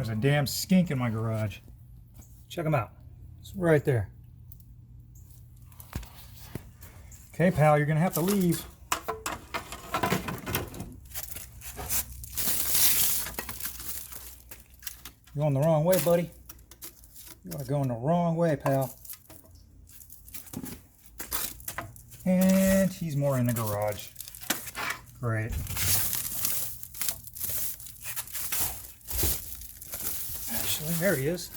There's a damn skink in my garage. Check him out. It's right there. Okay, pal, you're gonna have to leave. You're going the wrong way, buddy. You are going the wrong way, pal. And he's more in the garage. Great. Actually, there he is.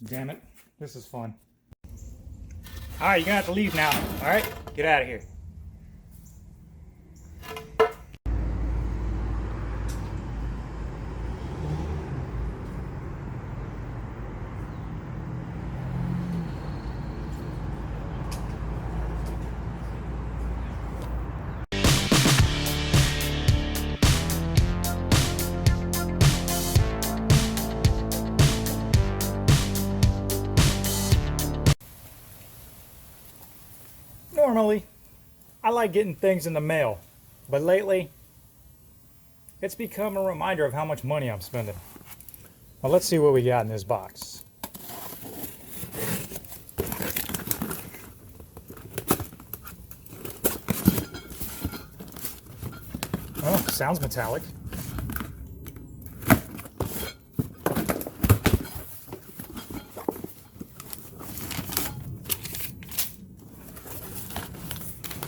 Damn it. This is fun. Alright, you're gonna have to leave now. Alright? Get out of here. Normally, I like getting things in the mail, but lately, it's become a reminder of how much money I'm spending. Well, let's see what we got in this box. Oh, sounds metallic.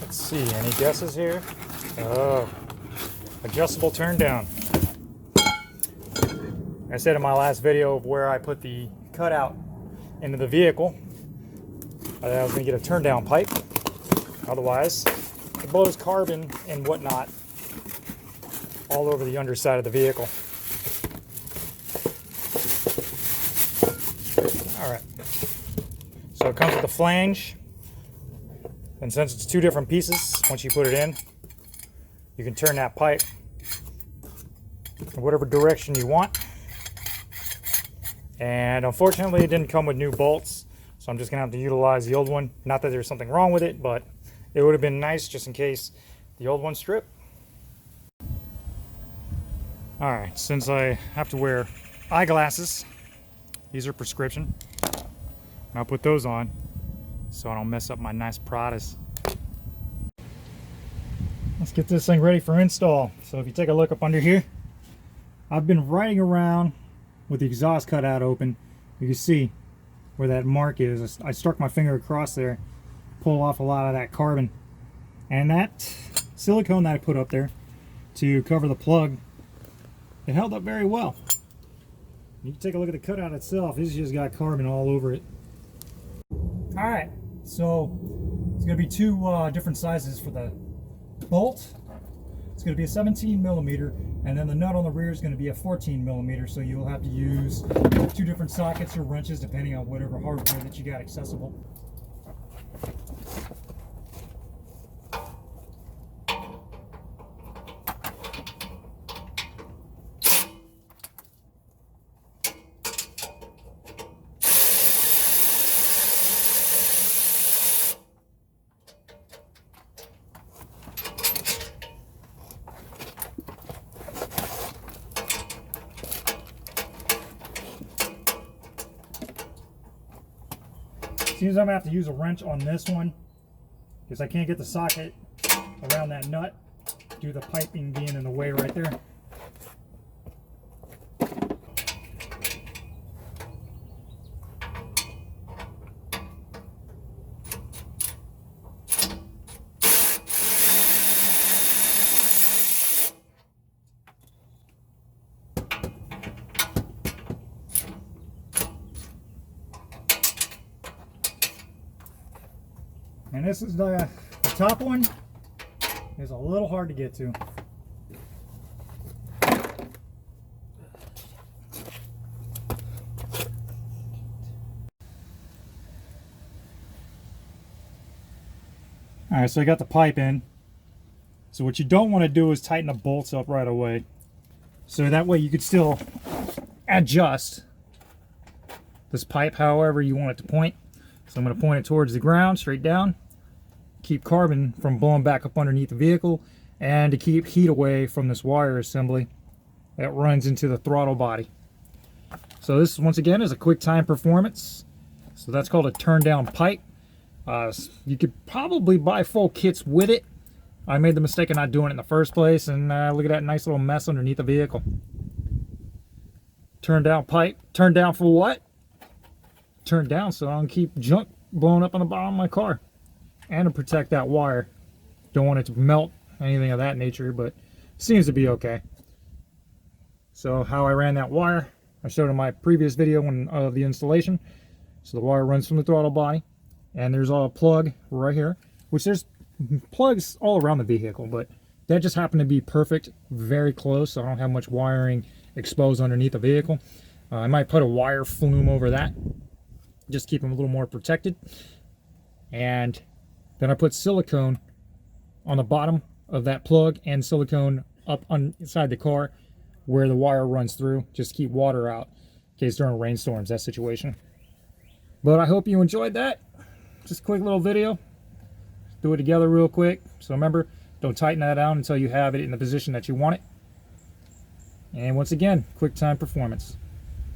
Let's see, any guesses here? Oh, adjustable turn down. I said in my last video of where I put the cutout into the vehicle, I was going to get a turn down pipe. Otherwise, it blows carbon and whatnot all over the underside of the vehicle. Alright, so it comes with a flange. And since it's two different pieces, once you put it in, you can turn that pipe in whatever direction you want. And unfortunately, it didn't come with new bolts, so I'm just going to have to utilize the old one. Not that there's something wrong with it, but it would have been nice just in case the old one stripped. Alright, since I have to wear eyeglasses, these are prescription. I'll put those on so I don't mess up my nice Pradas. Let's get this thing ready for install. So if you take a look up under here, I've been riding around with the exhaust cutout open. You can see where that mark is. I struck my finger across there, pull off a lot of that carbon. And that silicone that I put up there to cover the plug, it held up very well. You can take a look at the cutout itself. It's just got carbon all over it. Alright, so it's going to be two different sizes for the bolt. It's going to be a 17 millimeter, and then the nut on the rear is going to be a 14 millimeter, so you'll have to use two different sockets or wrenches depending on whatever hardware that you got accessible. Seems I'm going to have to use a wrench on this one because I can't get the socket around that nut due to the piping being in the way right there. And this is the top one is a little hard to get to. Alright, so I got the pipe in. So what you don't want to do is tighten the bolts up right away. So that way you could still adjust this pipe however you want it to point. So I'm going to point it towards the ground, straight down. keep carbon from blowing back up underneath the vehicle and to keep heat away from this wire assembly that runs into the throttle body. So this, once again, is a quick time performance. So that's called a turn down pipe. You could probably buy full kits with it. I made the mistake of not doing it in the first place, and look at that nice little mess underneath the vehicle. Turn down pipe. Turn down for what? Turn down so I don't keep junk blowing up on the bottom of my car. And to protect that wire. Don't want it to melt, anything of that nature, but seems to be okay. So how I ran that wire, I showed in my previous video of the installation. So the wire runs from the throttle body, and there's a plug right here, which there's plugs all around the vehicle, but that just happened to be perfect, very close, so I don't have much wiring exposed underneath the vehicle. I might put a wire flume over that, just keep them a little more protected. And then I put silicone on the bottom of that plug and silicone up on inside the car where the wire runs through, just to keep water out in case during rainstorms, that situation. But I hope you enjoyed that. Just a quick little video. Do it together real quick. So remember, don't tighten that down until you have it in the position that you want it. And once again, quick time performance.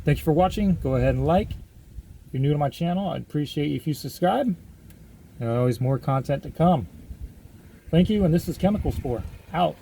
Thank you for watching. Go ahead and like. If you're new to my channel, I'd appreciate you if you subscribe. There's always more content to come. Thank you, and this is Chemical Spore. Out.